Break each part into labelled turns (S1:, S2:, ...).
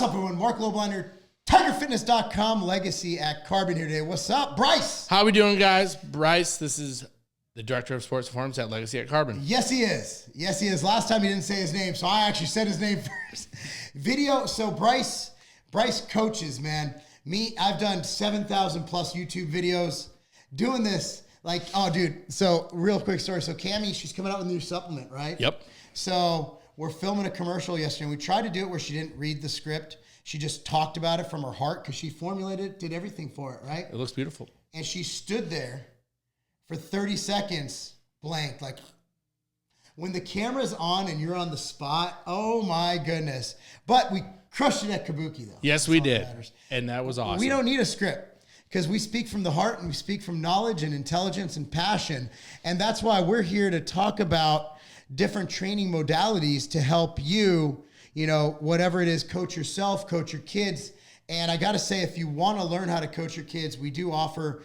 S1: up, everyone? Marc Lobliner, tigerfitness.com, legacy at Carbon here today. What's up, Bryce?
S2: How we doing, guys? Bryce, this is the Director of Sports Performance at Legacy at Carbon.
S1: Yes, he is. Yes, he is. Last time he didn't say his name, so I actually said his name first. Video. So Bryce coaches, man. I've done 7,000 plus YouTube videos doing this. Like, oh, dude. So real quick story. So Cammie, she's coming out with a new supplement, right?
S2: Yep.
S1: So we're filming a commercial yesterday. We tried to do it where she didn't read the script. She just talked about it from her heart because she formulated it, did everything for it, right?
S2: It looks beautiful.
S1: And she stood there for 30 seconds, blank. Like, when the camera's on and you're on the spot, oh my goodness. But we crushed it at Kabuki, though.
S2: Yes, we did. And that was awesome.
S1: We don't need a script because we speak from the heart and we speak from knowledge and intelligence and passion. And that's why we're here to talk about different training modalities to help you, whatever it is, coach yourself, coach your kids. And I got to say, if you want to learn how to coach your kids, we do offer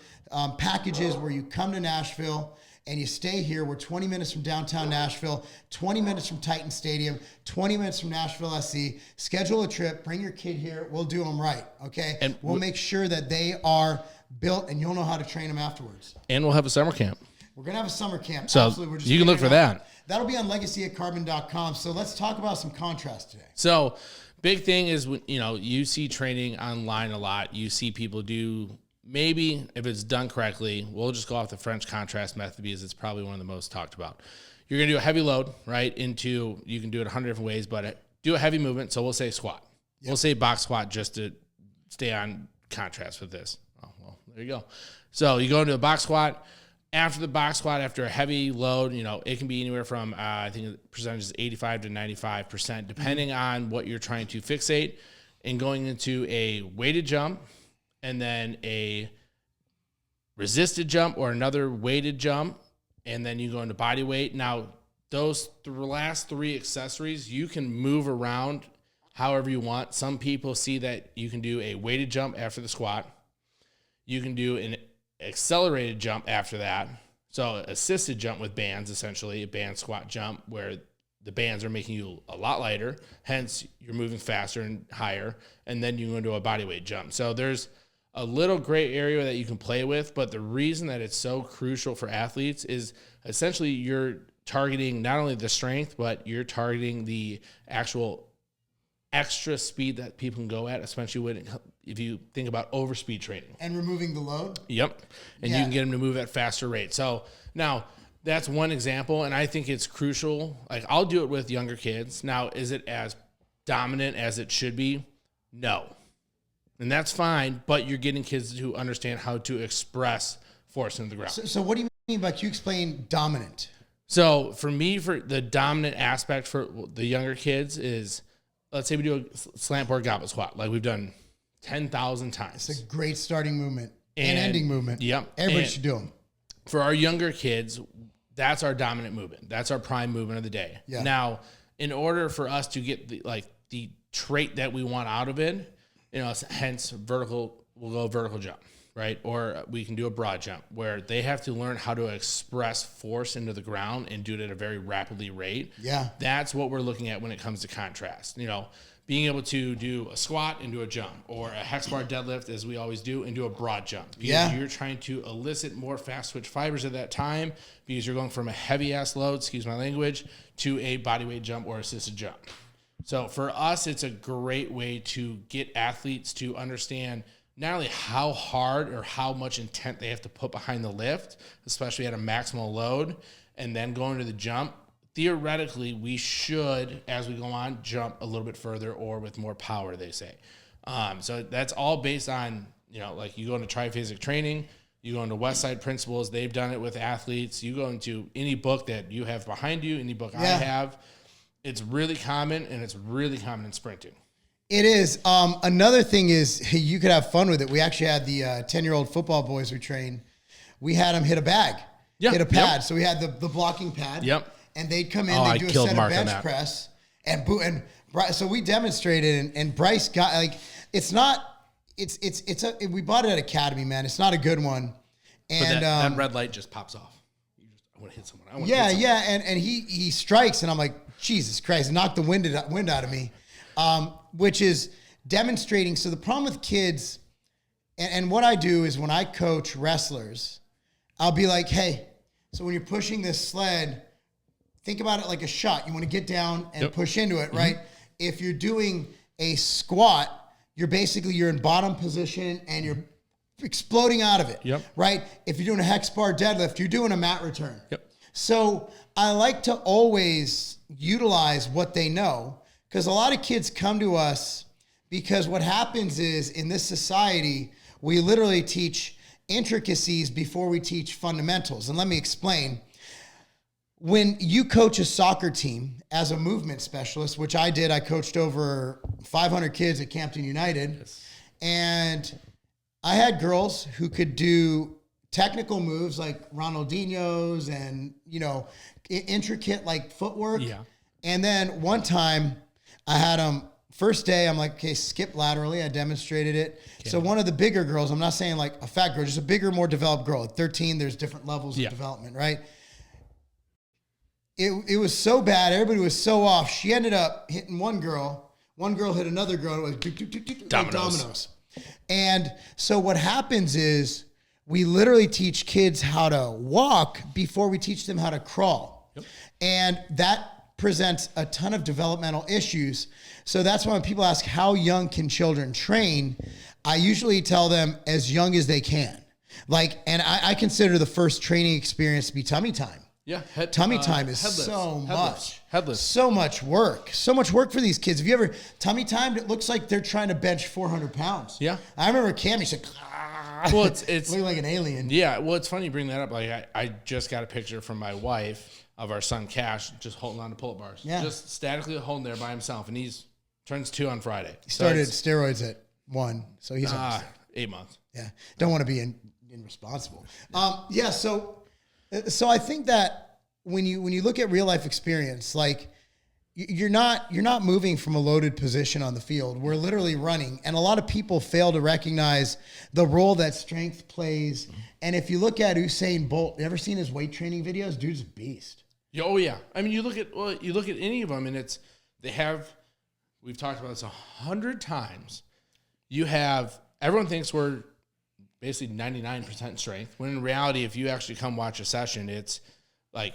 S1: packages where you come to Nashville and you stay here. We're 20 minutes from downtown Nashville, 20 minutes from Titan Stadium, 20 minutes from Nashville SC. Schedule a trip, bring your kid here. We'll do them right, okay? And we'll make sure that they are built and you'll know how to train them afterwards.
S2: And we'll have a summer camp.
S1: We're going to have a summer camp.
S2: So
S1: absolutely. We're just
S2: you can look for that.
S1: That'll be on legacyatcarbon.com. So let's talk about some contrast today.
S2: So big thing is, you see training online a lot. You see people do, maybe if it's done correctly, we'll just go off the French contrast method because it's probably one of the most talked about. You're going to do a heavy load, right? You can do it 100 different ways, but do a heavy movement. So we'll say squat. Yep. We'll say box squat just to stay on contrast with this. Oh, well, there you go. So you go into a box squat. After the box squat, after a heavy load, it can be anywhere from, I think the percentage is 85 to 95%, depending on what you're trying to fixate, and going into a weighted jump and then a resisted jump or another weighted jump, and then you go into body weight. Now, those last three accessories, you can move around however you want. Some people see that you can do a weighted jump after the squat. You can do an accelerated jump after that. So assisted jump with bands, essentially a band squat jump where the bands are making you a lot lighter, hence you're moving faster and higher, and then you go into a body weight jump. So there's a little gray area that you can play with, but the reason that it's so crucial for athletes is essentially you're targeting not only the strength, but you're targeting the actual extra speed that people can go at, especially if you think over overspeed training.
S1: And removing the load?
S2: Yep. And you can get them to move at faster rates. So now that's one example, and I think it's crucial. Like, I'll do it with younger kids. Now, is it as dominant as it should be? No. And that's fine, but you're getting kids to understand how to express force into the ground.
S1: So what do you mean by, you explain dominant?
S2: So for me, for the dominant aspect for the younger kids is, let's say we do a slant board goblet squat like we've done 10,000 times.
S1: It's a great starting movement and ending movement.
S2: Yep.
S1: Everybody should do them.
S2: For our younger kids, that's our dominant movement. That's our prime movement of the day.
S1: Yeah.
S2: Now, in order for us to get the trait that we want out of it, hence we'll go vertical jump, right? Or we can do a broad jump where they have to learn how to express force into the ground and do it at a very rapidly rate.
S1: Yeah.
S2: That's what we're looking at when it comes to contrast. Being able to do a squat and do a jump, or a hex bar deadlift, as we always do, and do a broad jump. Because you're trying to elicit more fast twitch fibers at that time, because you're going from a heavy ass load, excuse my language, to a bodyweight jump or assisted jump. So for us, it's a great way to get athletes to understand not only how hard or how much intent they have to put behind the lift, especially at a maximal load, and then going to the jump. Theoretically, we should, as we go on, jump a little bit further or with more power, they say. So that's all based on, like you go into triphasic training, you go into Westside Principles, they've done it with athletes. You go into any book that you have behind you, any book I have, it's really common, and it's really common in sprinting.
S1: It is. Another thing is you could have fun with it. We actually had the 10-year-old football boys we trained. We had them hit a bag, hit a pad. Yep. So we had the blocking pad.
S2: Yep.
S1: And they'd come in, they'd do a set
S2: Marc
S1: of bench press, and so we demonstrated, and Bryce got, we bought it at Academy, man. It's not a good one. And
S2: but that red light just pops off. I want to hit someone.
S1: And he strikes, and I'm like, Jesus Christ, knock the wind out of me. Which is demonstrating. So the problem with kids, and what I do is when I coach wrestlers, I'll be like, hey, so when you're pushing this sled, think about it like a shot. You want to get down and push into it, right? If you're doing a squat, you're in bottom position and you're exploding out of it, right? If you're doing a hex bar deadlift, you're doing a mat return. So I like to always utilize what they know, because a lot of kids come to us because what happens is in this society, we literally teach intricacies before we teach fundamentals. And let me explain. When you coach a soccer team as a movement specialist, which I did, I coached over 500 kids at Campton United. And I had girls who could do technical moves like Ronaldinho's and, intricate like footwork. And then one time I had them, first day, I'm like, okay, skip laterally. I demonstrated it. So one of the bigger girls, I'm not saying like a fat girl, just a bigger, more developed girl. At 13, there's different levels of development, right? It was so bad. Everybody was so off. She ended up hitting one girl. One girl hit another girl. It was dominoes. And so what happens is we literally teach kids how to walk before we teach them how to crawl. And that presents a ton of developmental issues. So that's why when people ask how young can children train, I usually tell them as young as they can. And I consider the first training experience to be tummy time. Tummy time is headless. So much work for these kids. Have you ever tummy timed? It looks like they're trying to bench 400 pounds. I remember Cammy said,
S2: well, it's
S1: looking like an alien.
S2: Well, it's funny you bring that up. Like I just got a picture from my wife of our son Cash just holding on to pull-up bars. Just statically holding there by himself, and he's turns 2 on Friday.
S1: He started steroids at 1, so he's
S2: 8 months.
S1: Don't want to be irresponsible. So I think that when you look at real life experience, like you're not moving from a loaded position on the field. We're literally running, and a lot of people fail to recognize the role that strength plays. And if you look at Usain Bolt, you ever seen his weight training videos? Dude's a beast.
S2: Oh yeah. I mean, you look at any of them, and we've talked about this 100 times. Everyone thinks we're basically 99% strength, when in reality, if you actually come watch a session, it's like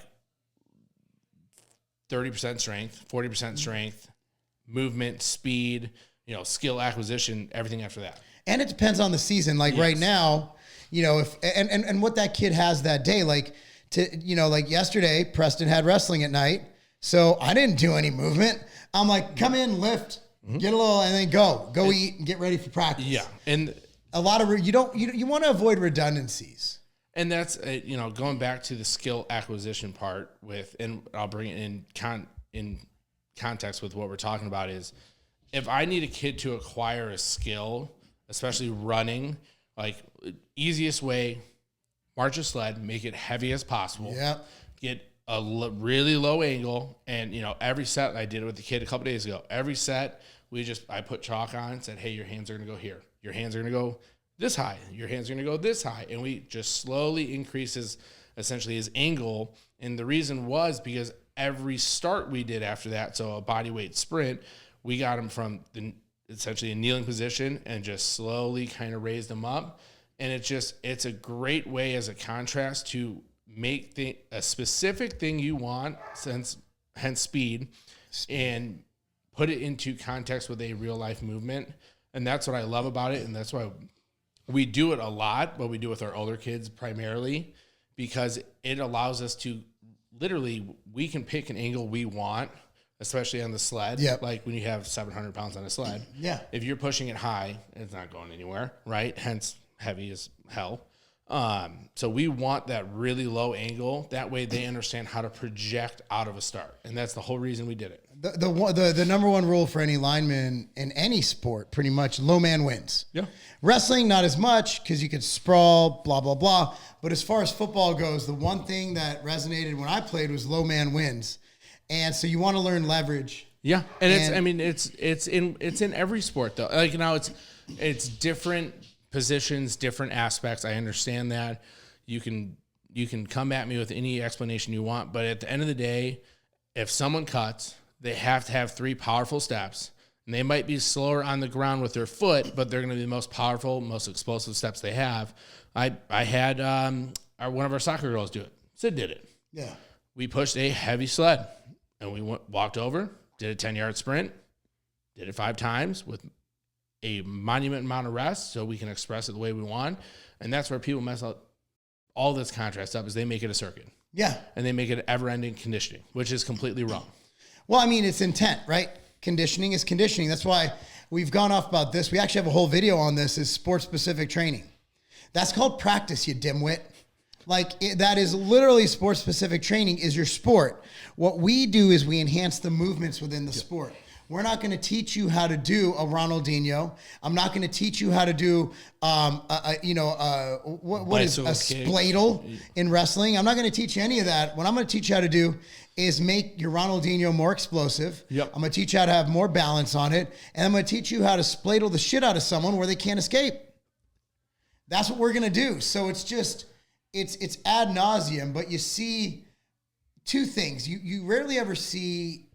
S2: 30% strength, 40% strength, movement, speed, skill acquisition, everything after that.
S1: And it depends on the season. Like right now, if and what that kid has that day, like yesterday, Preston had wrestling at night. So I didn't do any movement. I'm like, come in, lift, get a little, and then go eat and get ready for practice. And a lot of, you want to avoid redundancies.
S2: And that's, going back to the skill acquisition part and I'll bring it in context with what we're talking about is, if I need a kid to acquire a skill, especially running, like easiest way, march a sled, make it heavy as possible. Get a really low angle. And, every set, I did it with the kid a couple days ago. Every set, I put chalk on and said, hey, your hands are going to go here. Your hands are going to go this high. Your hands are going to go this high. And we just slowly increases essentially his angle. And the reason was because every start we did after that, so a body weight sprint, we got him from essentially a kneeling position and just slowly kind of raised him up. And it's a great way as a contrast to make a specific thing you want, hence speed, and put it into context with a real life movement. And that's what I love about it. And that's why we do it a lot, but we do it with our older kids primarily, because it allows us to literally, we can pick an angle we want, especially on the sled. Like when you have 700 pounds on a sled. If you're pushing it high, it's not going anywhere, right? Hence heavy as hell. So we want that really low angle. That way they understand how to project out of a start. And that's the whole reason we did it. The number one rule for any lineman in any sport, pretty much, low man wins. Wrestling, not as much, because you could sprawl, blah, blah, blah. But as far as football goes, the one thing that resonated when I played was low man wins. And so you want to learn leverage. And it's in every sport though. Like it's different positions, different aspects. I understand that. You can come at me with any explanation you want, but at the end of the day, if someone cuts, they have to have 3 powerful steps, And they might be slower on the ground with their foot, but they're going to be the most powerful, most explosive steps they have. I had one of our soccer girls do it. Sid did it.
S1: Yeah.
S2: We pushed a heavy sled, and we walked over, did a 10-yard sprint, did it 5 times with a monument amount of rest so we can express it the way we want. And that's where people mess up all this contrast up, is they make it a circuit.
S1: Yeah.
S2: And they make it ever-ending conditioning, which is completely wrong.
S1: Well, I mean, it's intent, right? Conditioning is conditioning. That's why we've gone off about this. We actually have a whole video on this, is sports-specific training. That's called practice, you dimwit. That is literally sports-specific training is your sport. What we do is we enhance the movements within the sport. We're not going to teach you how to do a Ronaldinho. I'm not going to teach you how to do, what is a spladle in wrestling. I'm not going to teach you any of that. What I'm going to teach you how to do is make your Ronaldinho more explosive. Yep. I'm going to teach you how to have more balance on it. And I'm going to teach you how to spladle the shit out of someone where they can't escape. That's what we're going to do. So it's just, it's ad nauseum, but you see two things. You rarely ever see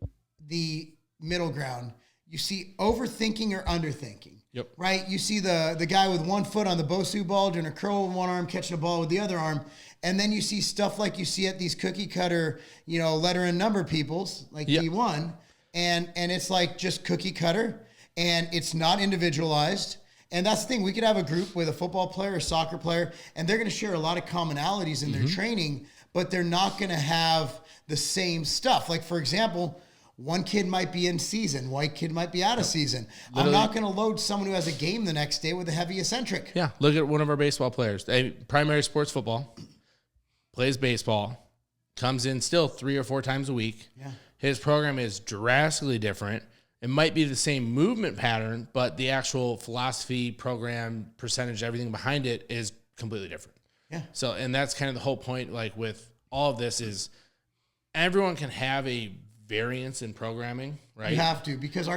S1: the middle ground. You see overthinking or underthinking.
S2: Yep.
S1: Right? You see the guy with one foot on the Bosu ball doing a curl with one arm, catching a ball with the other arm. And then you see stuff like you see at these cookie cutter, letter and number peoples, like D1. And it's like just cookie cutter, and it's not individualized. And that's the thing. We could have a group with a football player, a soccer player, and they're going to share a lot of commonalities in their training, but they're not going to have the same stuff. Like, for example, one kid might be in season, one kid might be out of season. Literally, I'm not going to load someone who has a game the next day with a heavy eccentric.
S2: Yeah, look at one of our baseball players. Primary sports football, plays baseball, comes in still 3 or 4 times a week.
S1: Yeah.
S2: His program is drastically different. It might be the same movement pattern, but the actual philosophy, program, percentage, everything behind it is completely different.
S1: Yeah.
S2: So, and that's kind of the whole point, like with all of this, is everyone can have a variance in programming, right?
S1: You have to, because a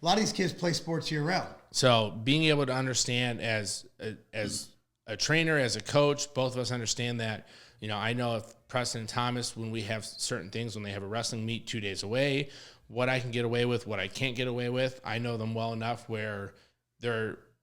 S1: lot of these kids play sports year round.
S2: So being able to understand as a trainer, as a coach, both of us understand that, I know if Preston and Thomas, when we have certain things, when they have a wrestling meet 2 days away, what I can get away with, what I can't get away with, I know them well enough where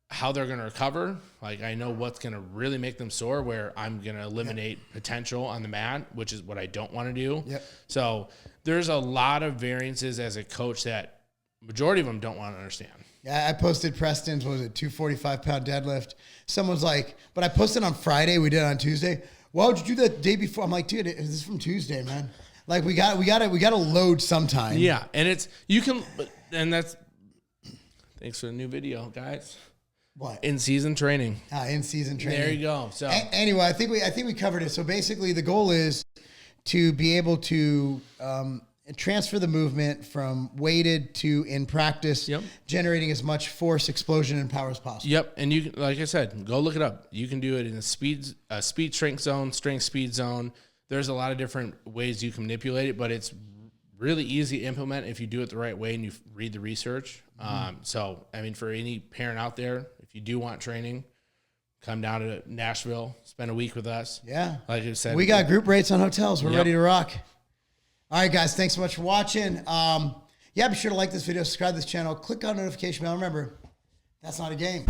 S2: how they're going to recover. Like, I know what's going to really make them sore, where I'm going to eliminate potential on the mat, which is what I don't want to do.
S1: Yep.
S2: So there's a lot of variances as a coach that majority of them don't want to understand.
S1: Yeah, I posted Preston's, 245-pound deadlift. Someone's like, but I posted on Friday, we did it on Tuesday. Why would you do that the day before? I'm like, dude, this is from Tuesday, man. Like, we got to load sometime.
S2: Yeah, and that's thanks for the new video, guys.
S1: What?
S2: In-season training.
S1: In-season training.
S2: There you go. So
S1: anyway, I think we covered it. So basically, the goal is to be able to transfer the movement from weighted to in practice, generating as much force, explosion, and power as possible.
S2: Yep, and you, like I said, go look it up. You can do it in a speed strength zone, strength speed zone. There's a lot of different ways you can manipulate it, but it's really easy to implement if you do it the right way and you read the research. So, I mean, for any parent out there, if you do want training, come down to Nashville, spend a week with us.
S1: Yeah.
S2: Like I said,
S1: we got group rates on hotels. We're ready to rock. All right, guys, thanks so much for watching. Be sure to like this video, subscribe to this channel, click on notification bell. Remember, that's not a game.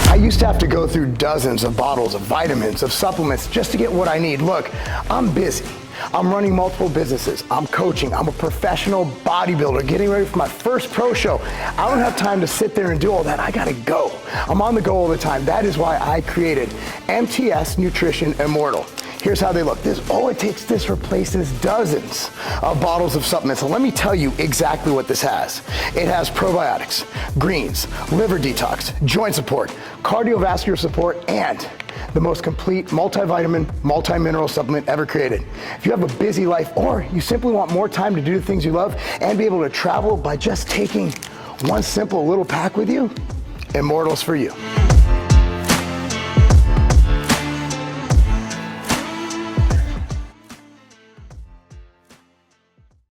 S1: I used to have to go through dozens of bottles of vitamins, of supplements, just to get what I need. Look, I'm busy. I'm running multiple businesses. I'm coaching. I'm a professional bodybuilder getting ready for my first pro show. I don't have time to sit there and do all that. I gotta go. I'm on the go all the time. That is why I created MTS Nutrition Immortal. Here's how they look. This replaces dozens of bottles of supplements. So let me tell you exactly what this has. It has probiotics, greens, liver detox, joint support, cardiovascular support, and the most complete multivitamin, multi-mineral supplement ever created. If you have a busy life, or you simply want more time to do the things you love and be able to travel by just taking one simple little pack with you, Immortal's for you.